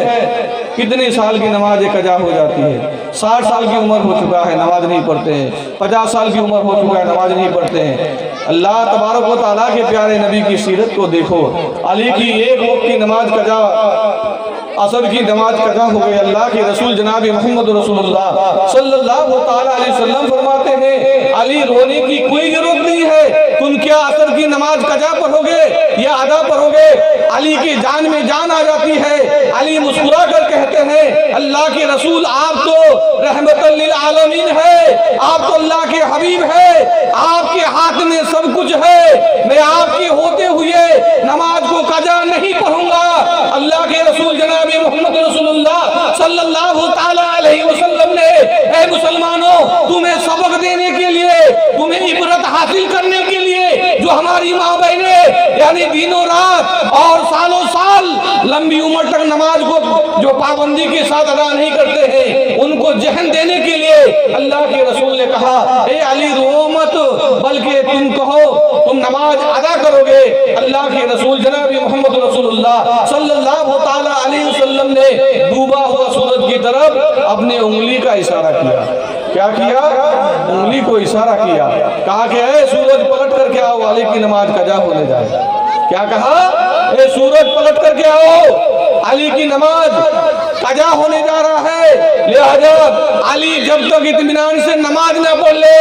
کتنے سال کی نماز قضا ہو جاتی ہے، 60 سال کی عمر ہو چکا ہے نماز نہیں پڑھتے ہیں، 50 سال کی عمر ہو چکا ہے نماز نہیں پڑھتے ہیں۔ اللہ تبارک و تعالیٰ کے پیارے نبی کی سیرت کو دیکھو، علی کی ایک وقت کی نماز قضا، عصر کی نماز قضا ہو گئی۔ اللہ کے رسول جناب محمد رسول اللہ صلی اللہ تعالیٰ علیہ وسلم فرماتے ہیں علی رونے کی کوئی ضرورت نہیں ہے، تم کیا عصر کی نماز قضا پڑھو گے یا ادا پڑھو گے؟ علی کی جان میں جان آ جاتی ہے۔ علی مسکرا کر کہتے ہیں اللہ کے رسول آپ تو رحمت للعالمین ہے، آپ تو اللہ کے حبیب ہے، آپ کے ہاتھ میں سب کچھ ہے، میں آپ کے ہوتے ہوئے نماز کو قضا نہیں پڑھوں گا۔ اللہ کے رسول جناب محمد رسول اللہ صلی اللہ تعالیٰ علیہ وسلم نے اے مسلمانوں تمہیں سبق دینے کے لیے، تمہیں عبرت حاصل کرنے کے لیے جو ہماری ماں بہنیں یعنی دنوں رات اور سالوں سال لمبی عمر تک نماز کو جو پابندی کے ساتھ ادا نہیں کرتے ہیں ان کو ذہن دینے کے لیے اللہ کے رسول نے کہا اے علی رو مت بلکہ تم کہو تم نماز ادا کرو گے۔ اللہ کے رسول جناب محمد رسول اللہ صلی اللہ تعالیٰ علیہ وسلم نے ڈوبا ہوا سورج کی طرف اپنے انگلی کا اشارہ کیا۔ کیا کیا؟ انگلی کو اشارہ کیا، کہا کہ اے سورج پلٹ کر کے آؤ، علی کی نماز قضا ہونے جائے۔ کیا کہا؟ اے سورج پلٹ کر کے آؤ، علی کی نماز قضا ہونے جا رہا ہے۔ لہذا علی جب تک اطمینان سے نماز نہ پڑھ لے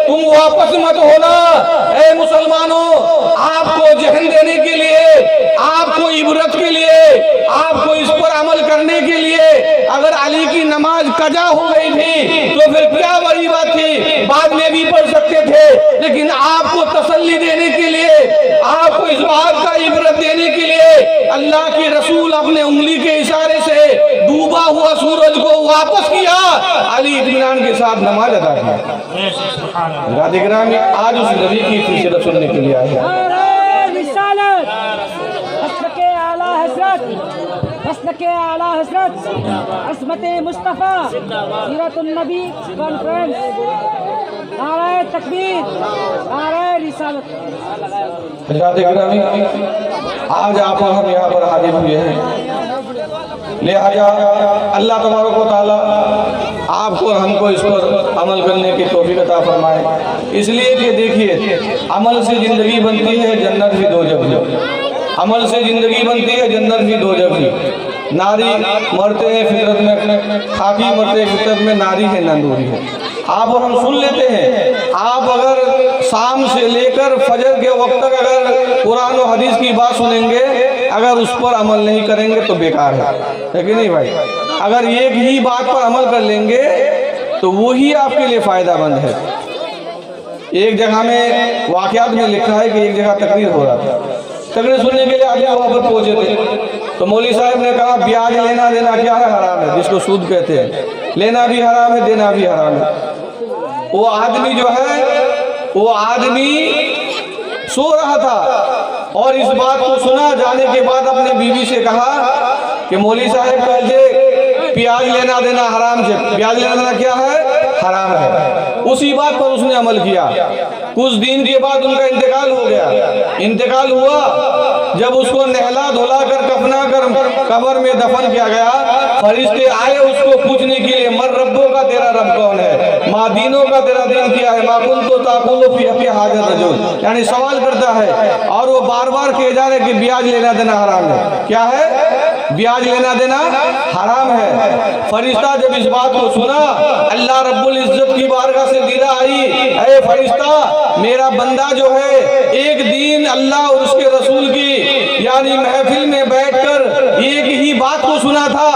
تم واپس مت ہونا۔ اے مسلمانوں آپ کو ذہن دینے کے لیے، آپ کو عبرت کے لیے، آپ کو اس پر عمل کرنے کے لیے اگر علی کی نماز قضا ہو گئی تھی تو پھر کیا بڑی بات تھی، بعد میں بھی پڑھ سکتے تھے، لیکن آپ کو تسلی دینے کے لیے، آپ کو اس بات کا عبرت دینے کے لیے اللہ کے رسول اپنے انگلی کے اشارے سے ڈوبا ہوا سورج کو واپس کیا، علی اطمینان کے ساتھ نماز ادا کیا۔ حضرات کرام آج اس نبی کی سیرت سننے کے لیے آئے ہیں۔ مسلک اعلیٰ حضرت عصمت مصطفیٰ سیرت النبی کانفرنس، نعرہ تکبیر، نعرہ رسالت۔ حضرات گرامی آج آپ ہم یہاں پر حاضر ہوئے ہیں، لہذا اللہ تبارک و تعالیٰ آپ کو اور ہم کو اس پر عمل کرنے کی توفیق عطا فرمائے، اس لیے کہ دیکھیے عمل سے زندگی بنتی ہے جنت بھی دوزخ بھی، عمل سے زندگی بنتی ہے جنت بھی دوزخ بھی۔ ناری مرتے ہیں فطرت میں، خاکی مرتے ہیں فطرت میں، ناری ہے نندوری ہے۔ آپ اور ہم سن لیتے ہیں، آپ اگر شام سے لے کر فجر کے وقت تک اگر قرآن و حدیث کی بات سنیں گے، اگر اس پر عمل نہیں کریں گے تو بیکار ہے کہ نہیں بھائی؟ اگر ایک ہی بات پر عمل کر لیں گے تو وہی آپ کے لیے فائدہ مند ہے۔ ایک جگہ میں واقعات میں لکھا ہے کہ ایک جگہ تقریر ہو رہا تھا، تقریر سننے کے لیے آدمی وہاں پر پہنچے تھے تو مولوی صاحب نے کہا بیاج لینا دینا کیا ہے؟ حرام ہے، جس کو سود کہتے ہیں، لینا بھی حرام ہے، دینا بھی حرام ہے۔ وہ آدمی جو ہے وہ آدمی سو رہا تھا اور اس بات کو سنا، جانے کے بعد اپنے بیوی سے کہا کہ مولوی صاحب کہتے پیاز لینا دینا حرام سے، پیاز لینا دینا کیا ہے؟ حرام ہے۔ اسی بات پر اس نے عمل کیا۔ کچھ دن کے بعد ان کا انتقال ہو گیا۔ انتقال ہوا جب اس کو نہلا دھلا کر کفنا کر قبر میں دفن کیا گیا، فرشتے آئے اس کو پوچھنے کے لیے من ربوں کا تیرا رب کون ہے، ماں دینوں کا تیرا دین کیا ہے، ما کنت تاکل فی حق حاجت رجل، یعنی سوال کرتا ہے اور وہ بار بار کہے جا رہے کہ بیاج لینا دینا حرام ہے۔ کیا ہے؟ بیاج لینا دینا حرام ہے۔ فرشتہ جب اس بات کو سنا اللہ رب العزت کی بارگاہ سے دیدہ آئی، اے فرشتہ میرا بندہ جو ہے ایک دن اللہ اور اس کے رسول کی یعنی محفل میں بیٹھ کر ایک ہی بات کو سنا تھا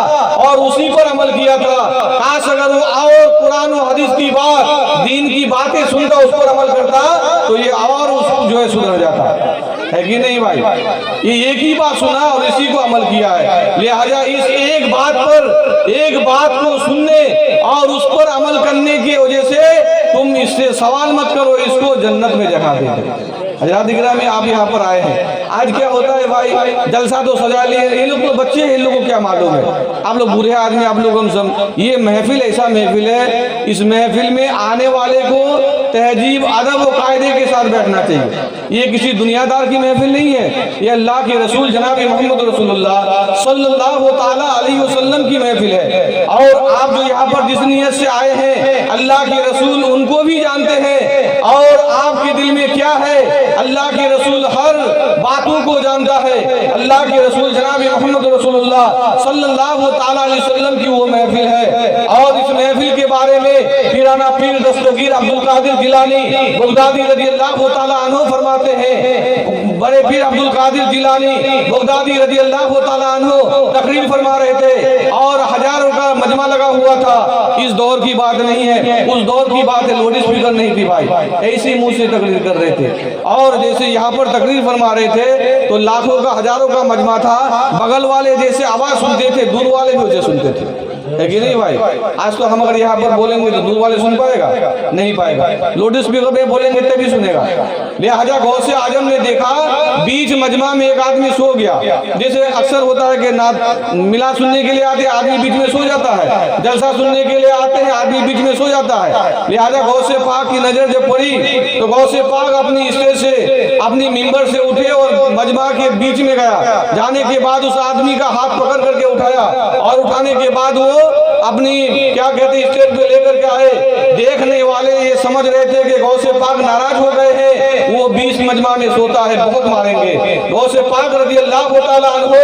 اور اسی پر عمل کیا تھا، کاش اگر وہ اور قرآن و حدیث کی بات دین کی باتیں سنتا اس پر عمل کرتا تو یہ اور اس جو ہے سدھر جاتا ہے کہ نہیں بھائی؟ یہ ایک ہی بات سنا اور اسی کو عمل کیا ہے، لہذا اس ایک بات پر ایک بات کو سننے اور اس پر عمل کرنے کی وجہ سے تم اس سے سوال مت کرو، اس کو جنت میں جگہ دے دو۔ حضرات گرامی آپ یہاں پر آئے ہیں، آج کیا ہوتا ہے بھائی، جلسہ تو سجا لیے، یہ لوگ تو بچے ہیں، ان لوگوں کو کیا معلوم ہے، آپ لوگ بوڑھے آدمی، آپ لوگ ہم یہ محفل ایسا محفل ہے، اس محفل میں آنے والے کو تہذیب ادب و قاعدے کے ساتھ بیٹھنا چاہیے، یہ کسی دنیا دار کی محفل نہیں ہے، یہ اللہ کے رسول جناب محمد رسول اللہ صلی اللہ تعالیٰ علیہ وسلم کی محفل ہے، اور آپ جو یہاں پر جس نیت سے آئے ہیں اللہ کے رسول ان کو بھی جانتے ہیں، اور آپ کے دل میں کیا ہے اللہ کے رسول ہر باتوں کو جانتا ہے، اللہ کے رسول جناب محمد رسول اللہ صلی اللہ تعالیٰ علیہ وسلم کی وہ محفل ہے، اور اس محفل کے بارے میں پیرانا پیر دستگیر عبد القادر جیلانی بغدادی رضی اللہ تعالیٰ عنہ فرماتے ہیں، بڑے پیر عبد القادر جیلانی بغدادی رضی اللہ تعالیٰ عنہ تقریر فرما رہے تھے، اور ہزاروں کا مجمع لگا ہوا تھا، اس دور کی بات نہیں ہے، اس دور کی بات ہے، لاؤڈ اسپیکر نہیں تھی بھائی، ایسی منہ سے تقریر کر رہے تھے، اور جیسے یہاں پر تقریر فرما رہے تھے تو لاکھوں کا ہزاروں کا مجمع تھا، بغل والے جیسے آواز سنتے تھے دور والے بھی اسے سنتے تھے، ہے کہ نہیں بھائی؟ آج تو ہم اگر یہاں پر بولیں گے تو دور والے سن پائے گا؟ نہیں پائے گا، لاؤڈ اسپیکر پہ بولیں گے تبھی سنے گا، لہذا غوث اعظم نے دیکھا بیچ مجمع میں ایک آدمی سو گیا، جیسے اکثر ہوتا ہے کہ ملا سننے کے لیے آتے آدمی بیچ میں سو جاتا ہے، جلسہ سننے کے لیے آتے ہیں آدمی بیچ میں سو جاتا ہے، لہذا غوث پاک کی نظر جب پڑی تو غوث پاک اپنی اسٹیج سے اپنی ممبر سے اٹھے اور مجمع کے بیچ میں گیا، جانے کے بعد اس آدمی کا ہاتھ پکڑ کر کے اٹھایا، اور اٹھانے کے بعد وہ اپنی کیا کہتے ہیں اسٹیج پہ لے کر کے آئے، دیکھنے والے یہ سمجھ رہے تھے کہ غوث پاک ناراض ہو گئے ہیں، وہ 20 مجمع میں سوتا ہے بہت ماریں گے، غوث پاک رضی اللہ تعالیٰ عنہ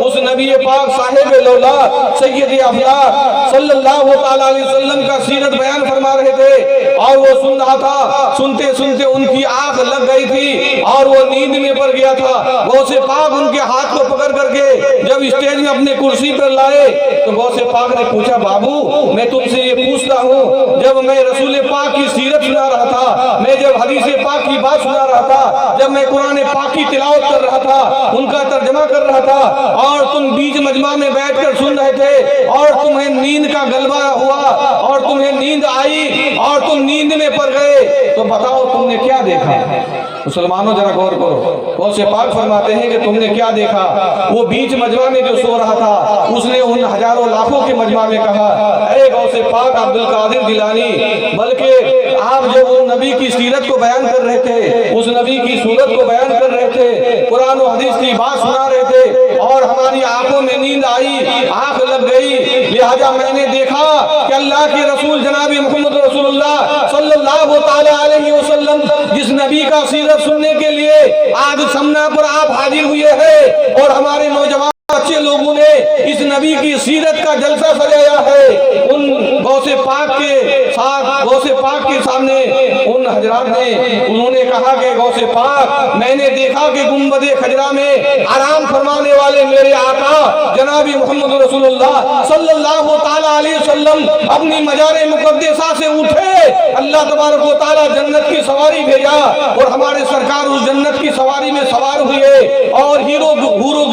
اس نبی پاک صاحب لولا سید افلاک صلی اللہ تعالیٰ علیہ وسلم کا سیرت بیان فرما رہے تھے، اور وہ سن رہا تھا، سنتے سنتے ان کی آنکھ لگ گئی تھی اور وہ نیند میں پڑ گیا تھا، غوث پاک ان کے ہاتھ کو پکڑ کر کے جب اسٹیج میں اپنے کرسی پر لائے تو غوث پاک نے پوچھا بابو میں تم سے یہ پوچھتا ہوں، جب میں رسول پاک کی سیرت سنا رہا تھا، میں جب حدیث پاک کی بات سنا رہا تھا، جب میں قرآن پاک کی تلاوت کر رہا تھا، ان کا ترجمہ کر رہا تھا، اور تم بیچ مجمع میں بیٹھ کر سن رہے تھے، اور تمہیں نیند کا غلبہ ہوا اور تمہیں نیند آئی اور تم نیند میں پڑ گئے، تو بتاؤ تم نے کیا دیکھا؟ مسلمانوں ذرا غور کرو، غوث پاک فرماتے ہیں کہ تم نے کیا دیکھا؟ وہ بیچ مجمع میں جو سو رہا تھا اس نے ان ہزاروں لاکھوں کے مجمع میں کہا، اے غوث پاک عبد القادر جیلانی، بلکہ آپ جب وہ نبی کی سیرت کو بیان کر رہے تھے، اس نبی کی صورت کو بیان کر رہے تھے، قرآن و حدیث کی بات سنا رہے تھے، اور ہماری آنکھوں میں نیند آئی، آنکھ لگ گئی، لہذا میں نے دیکھا کہ اللہ کے رسول جناب محمد رسول اللہ صلی اللہ تعالیٰ علیہ وسلم جس نبی کا سیرت سننے کے لیے آج سمنا پر آپ حاضر ہوئے ہیں، اور ہمارے نوجوان اچھے لوگوں نے اس نبی کی سیرت کا جلسہ سجایا ہے، ان غوث پاک کے ساتھ غوث پاک کے سامنے ان حضرات نے انہوں نے کہا کہ غوث پاک میں نے دیکھا کہ گنبد خضرا میں آرام فرمانے والے میرے آقا جناب محمد رسول اللہ صلی اللہ تعالیٰ علیہ وسلم اپنی مزار مقدسہ سے اٹھے، اللہ تبارک و تعالیٰ جنت کی سواری بھیجا، اور ہمارے سرکار اس جنت کی سواری میں سوار ہوئے، اور ہیرو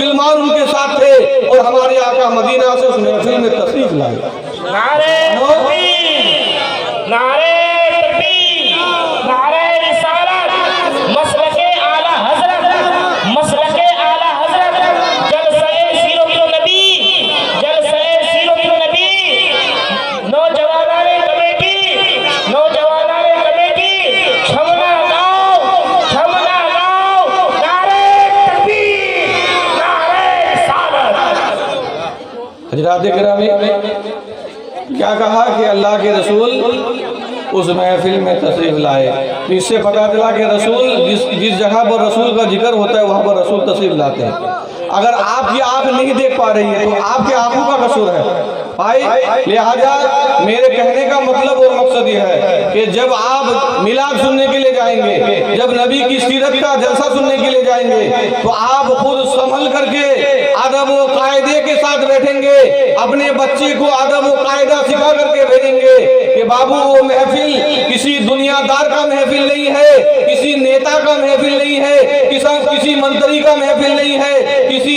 گلمان ان کے ساتھ تھے، اور ہمارے آقا مدینہ سے اس محفل میں تشریف لائے۔ نعرہ تکبیر، نعرہ تکبیر، نعرہ رسالت، مسلک اعلی حضرت، مسلک اعلی حضرت، جلسہ سیرت النبی، جلسہ سیرت النبی، نوجوانان کمیٹی، نوجوانان کمیٹی، چھمنا گاؤں، چھمنا گاؤں، نعرہ تکبیر، نعرہ رسالت۔ حضرات گرامی کیا کہا کہ اللہ کے رسول اس محفل میں تشریف لائے، اس سے پتہ چلا کہ رسول جس جگہ پر رسول کا ذکر ہوتا ہے وہاں پر رسول تشریف لاتے ہیں۔ اگر آپ کی آنکھ نہیں دیکھ پا رہی ہے تو آپ کے آنکھوں کا قصور ہے بھائی، لہذا میرے کہنے کا مطلب اور مقصد یہ ہے کہ جب آپ میلاد سننے کے لیے جائیں گے، جب نبی کی سیرت کا جلسہ سننے کے لیے جائیں گے، تو آپ خود سنبھل کر کے ادب و قاعدے کے ساتھ بیٹھیں گے، اپنے بچے کو ادب و قاعدہ سکھا کر کے بھیجیں گے کہ بابو وہ محفل کسی دنیا دار کا محفل نہیں ہے، کسی نیتا کا محفل نہیں ہے، کسی منتری کا محفل نہیں ہے، کسی